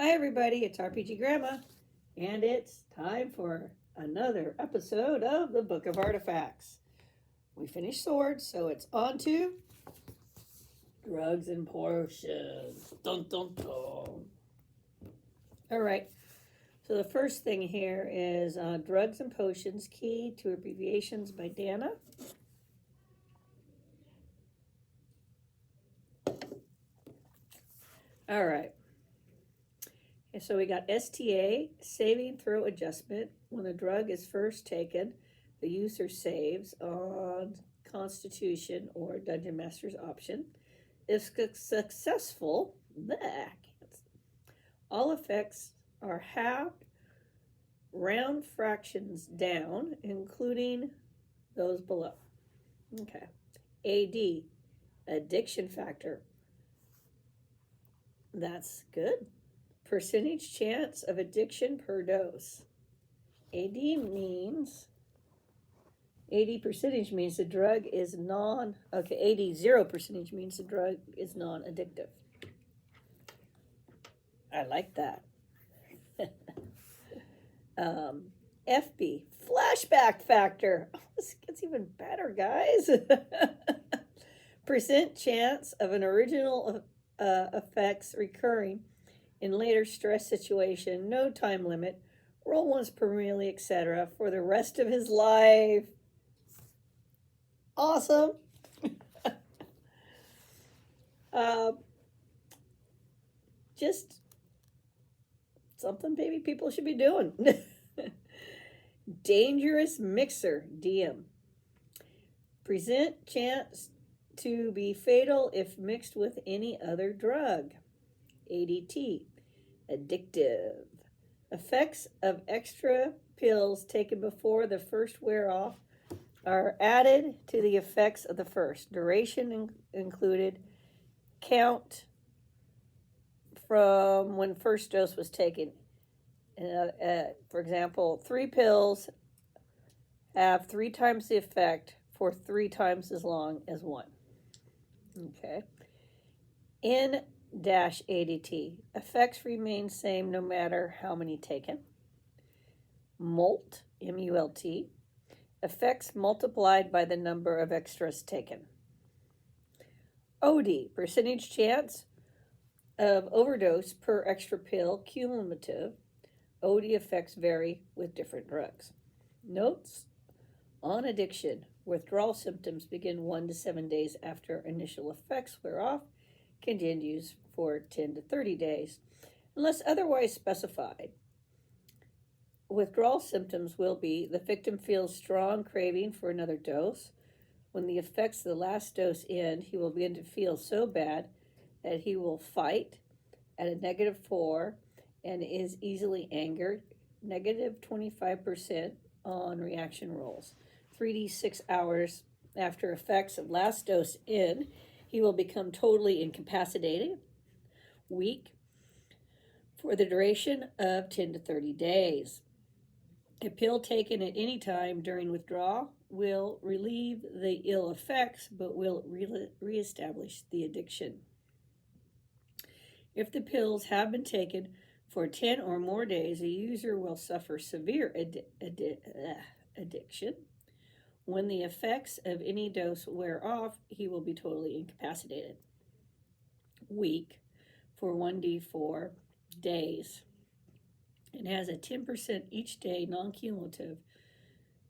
Hi everybody, it's RPG Grandma, and it's time for another episode of the Book of Artifacts. We finished swords, so it's on to drugs and potions. Dun dun dun. All right, so the first thing here is Drugs and Potions, Key to Abbreviations by Dana. All right. And so we got STA, saving throw adjustment. When the drug is first taken, the user saves on Constitution or Dungeon Master's option. If successful, all effects are halved, round fractions down, including those below. Okay. AD, addiction factor. That's good. Percentage chance of addiction per dose. AD means 80 percentage means the drug is 80 0 percentage means the drug is non-addictive. I like that. FB, flashback factor. Oh, this gets even better, guys. Percent chance of an original effects recurring in later stress situation, no time limit, roll once per melee, etc. for the rest of his life. Awesome. Just something maybe people should be doing. Dangerous mixer, DM. Present chance to be fatal if mixed with any other drug. ADT, addictive. Effects of extra pills taken before the first wear off are added to the effects of the first. Duration included. Count from when first dose was taken. For example, 3 pills have 3 times the effect for 3 times as long as 1. Okay. N-ADT. Effects remain same no matter how many taken. MULT, M-U-L-T. Effects multiplied by the number of extras taken. OD, percentage chance of overdose per extra pill, cumulative. OD effects vary with different drugs. Notes on addiction. Withdrawal symptoms begin 1 to 7 days after initial effects wear off. Continues for 10 to 30 days, unless otherwise specified. Withdrawal symptoms will be the victim feels strong craving for another dose. When the effects of the last dose end, he will begin to feel so bad that he will fight at a -4 and is easily angered. -25% on reaction rolls. 3d6 hours after effects of last dose end, he will become totally incapacitated, weak, for the duration of 10 to 30 days. A pill taken at any time during withdrawal will relieve the ill effects, but will reestablish the addiction. If the pills have been taken for 10 or more days, a user will suffer severe addiction. When the effects of any dose wear off, he will be totally incapacitated. Weak for 1d4 days. It has a 10% each day non-cumulative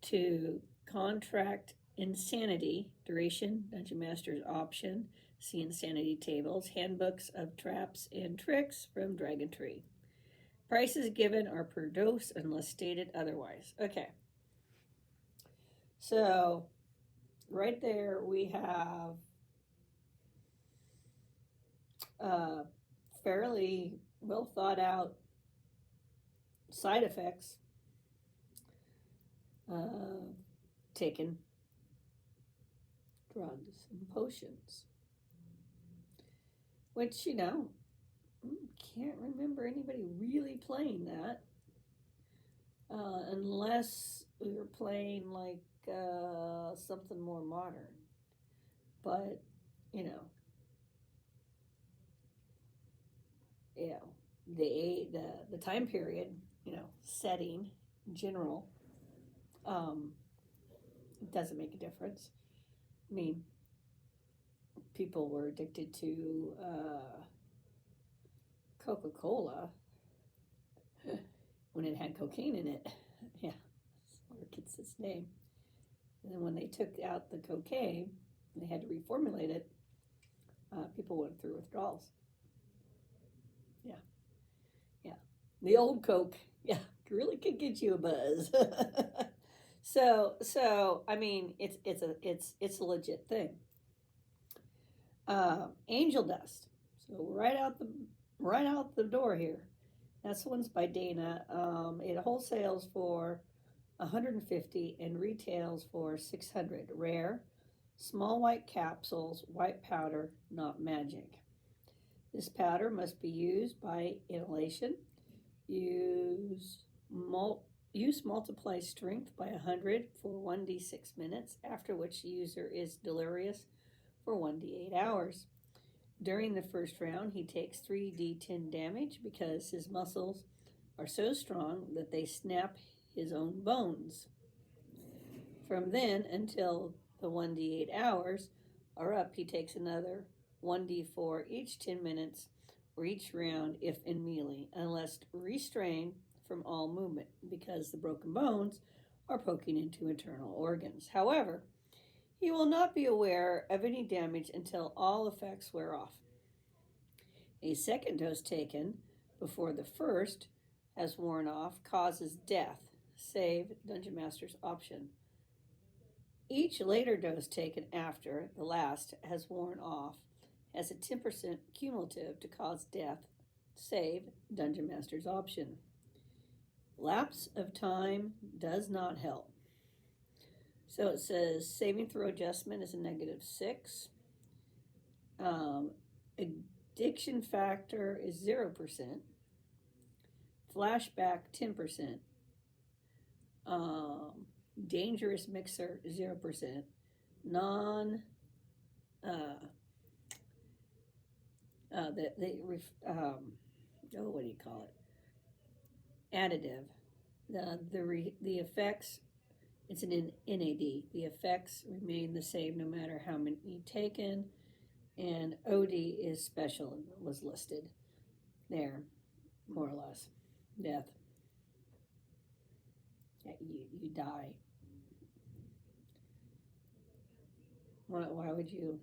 to contract insanity, duration, Dungeon Master's option, see insanity tables, handbooks of traps and tricks from Dragon Tree. Prices given are per dose unless stated otherwise. Okay. So, right there we have fairly well thought out side effects taken drugs and potions, which, can't remember anybody really playing that unless we were playing like something more modern. But yeah, the time period, setting, general, um, doesn't make a difference. I mean, people were addicted to Coca-Cola when it had cocaine in it. Yeah, that's where it gets its name. And then when they took out the cocaine, they had to reformulate it. People went through withdrawals. Yeah, yeah. The old Coke, yeah, really could get you a buzz. So I mean, it's a legit thing. Angel dust. So right out the door here. That's the one's by Dana. It wholesales for 150 and retails for 600. Rare, small white capsules, white powder, not magic. This powder must be used by inhalation. Use multiply strength by 100 for 1d6 minutes, after which the user is delirious for 1d8 hours. During the first round, he takes 3d10 damage because his muscles are so strong that they snap his own bones. From then until the 1d8 hours are up, he takes another 1d4 each 10 minutes or each round if in melee, unless restrained from all movement because the broken bones are poking into internal organs. However, he will not be aware of any damage until all effects wear off. A second dose taken before the first has worn off causes death. Save Dungeon Master's option. Each later dose taken after the last has worn off has a 10% cumulative to cause death. Save Dungeon Master's option. Lapse of time does not help. So it says saving throw adjustment is a -6. Addiction factor is 0%. Flashback 10%. Dangerous mixer 0%. Non what do you call it? Additive. The effects, it's an NAD. The effects remain the same no matter how many taken, and OD is special and was listed there, more or less. Death. Yeah, you die. Why would you?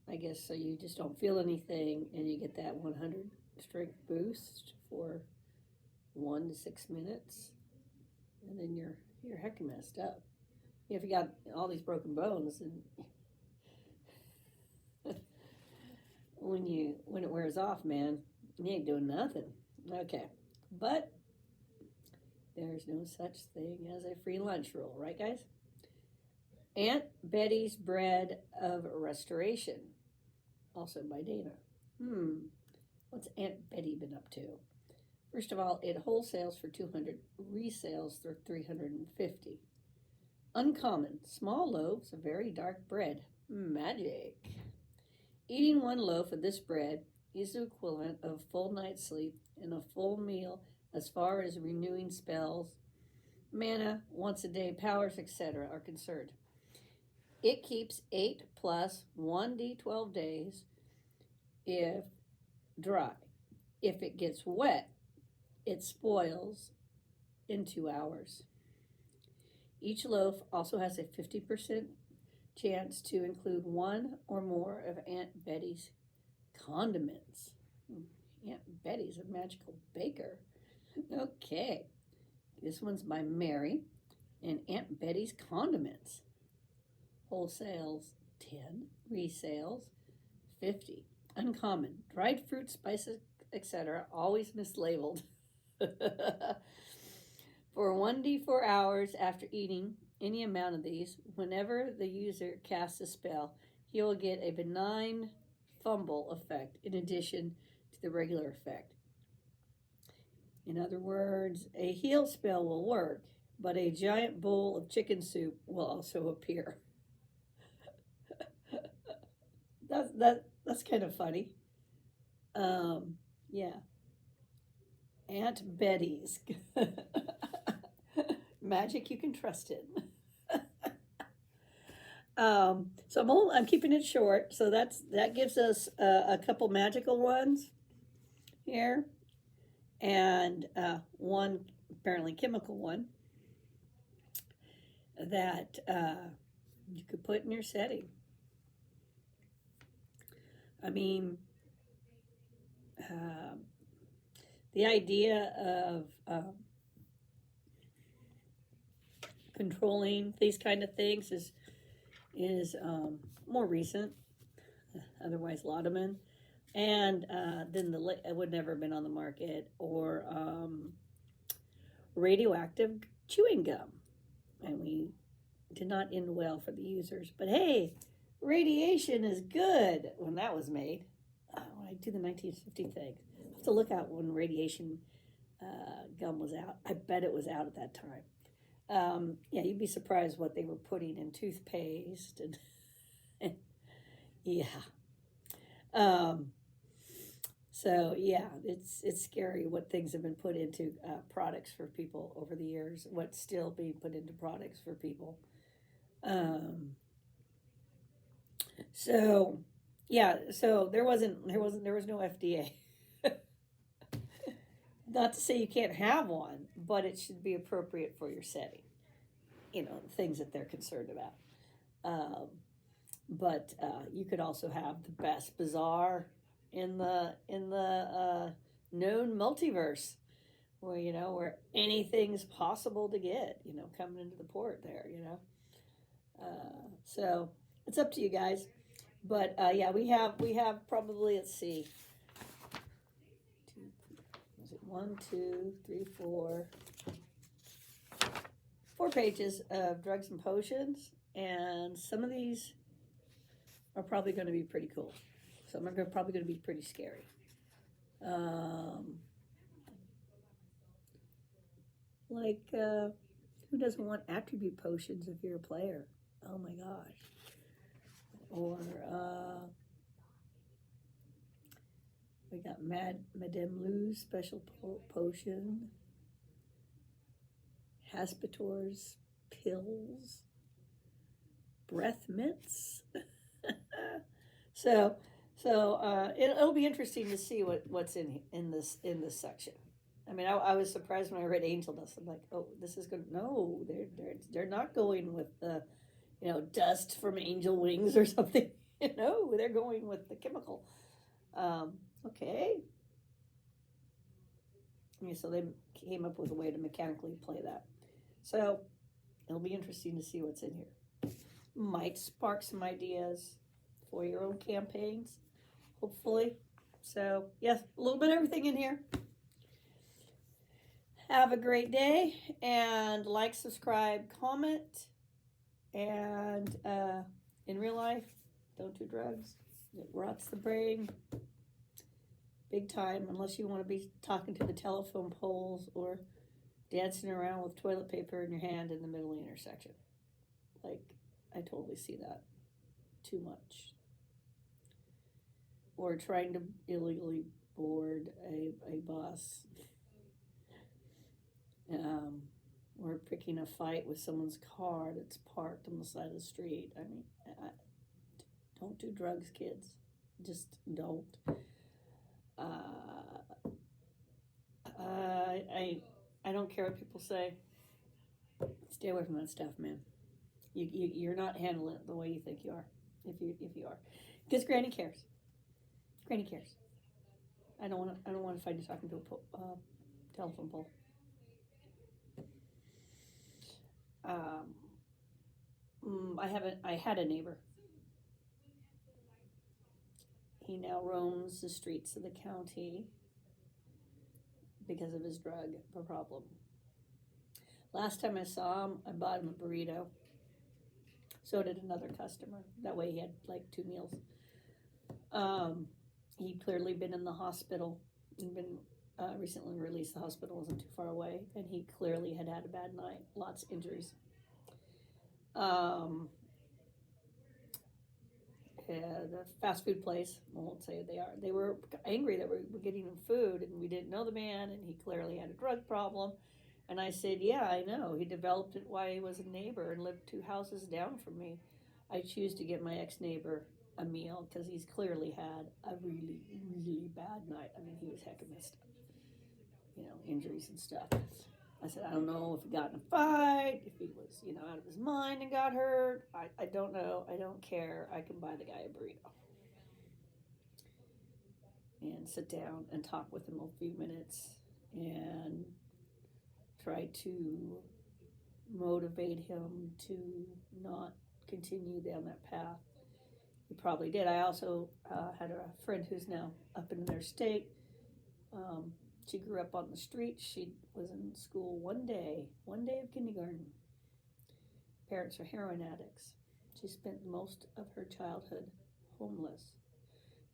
I guess so you just don't feel anything and you get that 100 strength boost for 1 to 6 minutes, and then you're heck messed up. If you got all these broken bones, and when it wears off, man, you ain't doing nothing. Okay, but there's no such thing as a free lunch rule, right, guys? Aunt Betty's Bread of Restoration, also by Dana. What's Aunt Betty been up to? First of all, it wholesales for 200, resales for 350. Uncommon, small loaves of very dark bread. Magic. Eating one loaf of this bread is the equivalent of a full night's sleep and a full meal as far as renewing spells, mana, once a day powers, etc. are concerned. It keeps 8 plus 1d12 days if dry. If it gets wet, it spoils in 2 hours. Each loaf also has a 50% chance to include one or more of Aunt Betty's condiments. Aunt Betty's a magical baker. Okay, this one's by Mary and Aunt Betty's Condiments. Wholesales 10, resales 50. Uncommon, dried fruit, spices, etc. always mislabeled. For 1d4 hours after eating any amount of these, whenever the user casts a spell, he will get a benign fumble effect in addition to the regular effect. In other words, a heal spell will work, but a giant bowl of chicken soup will also appear. That's kind of funny. Yeah. Aunt Betty's. Magic you can trust in. So I'm keeping it short. So that gives us a couple magical ones here, and one apparently chemical one that you could put in your setting. I mean, uh, the idea of controlling these kind of things is more recent. Otherwise, laudanum, and then it would never have been on the market, or radioactive chewing gum, and we did not end well for the users. But hey, radiation is good when that was made. When I do the 1950 thing, I have to look out when radiation gum was out. I bet it was out at that time. Yeah, you'd be surprised what they were putting in toothpaste and yeah. So yeah, it's scary what things have been put into products for people over the years. What's still being put into products for people. So yeah, so there was no FDA. Not to say you can't have one, but it should be appropriate for your setting. You know, things that they're concerned about. But you could also have the best bazaar in the known multiverse, where anything's possible to get, coming into the port there, So it's up to you guys. But yeah, we have probably, let's see, was it 1, 2, 3, 4 pages of drugs and potions, and some of these are probably going to be pretty cool. Some are probably going to be pretty scary. Like, who doesn't want attribute potions if you're a player? Oh my gosh. Or, we got Madame Lou's special potion. Haspetor's pills. Breath mints. So it'll be interesting to see what's in this section. I mean, I was surprised when I read Angel Dust. I'm like, oh, this is good. No, they're not going with the, dust from angel wings or something. They're going with the chemical. Okay. Yeah, so they came up with a way to mechanically play that. So it'll be interesting to see what's in here. Might spark some ideas for your own campaigns, hopefully. So yes, a little bit of everything in here. Have a great day, and like, subscribe, comment, and in real life, don't do drugs. It rots the brain big time, unless you want to be talking to the telephone poles or dancing around with toilet paper in your hand in the middle of the intersection. Like, I totally see that too much. Or trying to illegally board a bus. Or picking a fight with someone's car that's parked on the side of the street. I mean, don't do drugs, kids. Just don't. I don't care what people say. Stay away from that stuff, man. You're not handling it the way you think you are. If you are, because Granny cares. Granny cares. I don't want to find you talking to a telephone pole. I had a neighbor. He now roams the streets of the county because of his drug problem. Last time I saw him, I bought him a burrito. So did another customer. That way he had like 2 meals. He'd clearly been in the hospital. He'd been recently released. The hospital wasn't too far away. And he clearly had a bad night. Lots of injuries. the fast food place. I won't say who they are. They were angry that we were getting them food, and we didn't know the man, and he clearly had a drug problem. And I said, "Yeah, I know. He developed it while he was a neighbor and lived 2 houses down from me. I choose to get my ex-neighbor a meal because he's clearly had a really, really bad night. I mean, he was heckin' messed up, injuries and stuff." I said, "I don't know if he got in a fight, if he was, out of his mind and got hurt. I don't know. I don't care. I can buy the guy a burrito." And sit down and talk with him a few minutes and try to motivate him to not continue down that path. He probably did. I also had a friend who's now up in their state. She grew up on the street. She was in school one day of kindergarten. Parents are heroin addicts. She spent most of her childhood homeless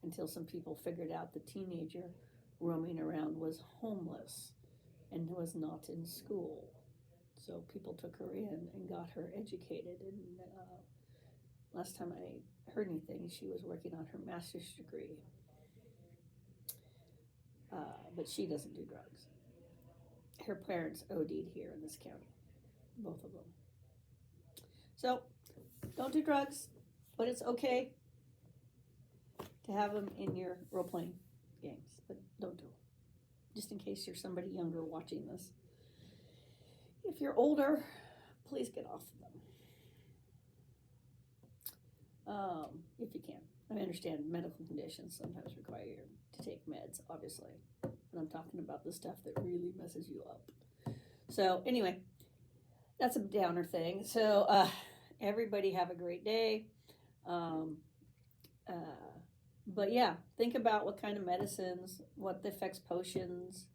until some people figured out the teenager roaming around was homeless and was not in school. So people took her in and got her educated. And last time I heard anything, she was working on her master's degree. But she doesn't do drugs. Her parents OD'd here in this county, both of them. So don't do drugs, but it's okay to have them in your role-playing games, but don't do them. Just in case you're somebody younger watching this. If you're older, please get off them. If you can. I understand medical conditions sometimes require you to take meds, obviously. But I'm talking about the stuff that really messes you up. So anyway, that's a downer thing. So everybody have a great day. But yeah, think about what kind of medicines, what affects potions,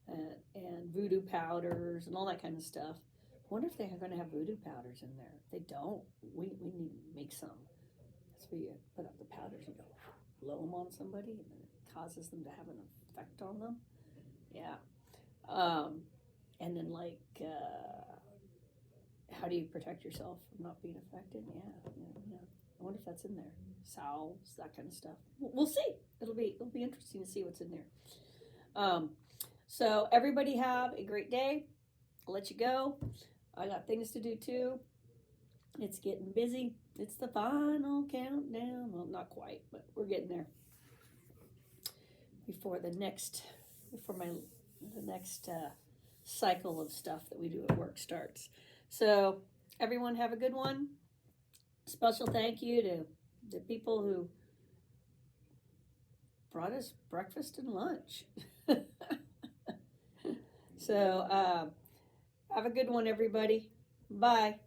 and voodoo powders and all that kind of stuff. I wonder if they're going to have voodoo powders in there. If they don't, we need to make some. That's where you put up the powders and go blow them on somebody, and then it causes them to have an effect on them. Yeah. And then how do you protect yourself from not being affected? Yeah. I wonder if that's in there. Salves, that kind of stuff. We'll see. It'll be interesting to see what's in there. So everybody have a great day. I'll let you go. I got things to do too. It's getting busy. It's the final countdown. Well, not quite, but we're getting there. Before the next cycle of stuff that we do at work starts. So everyone have a good one. Special thank you to the people who brought us breakfast and lunch. So have a good one, everybody. Bye.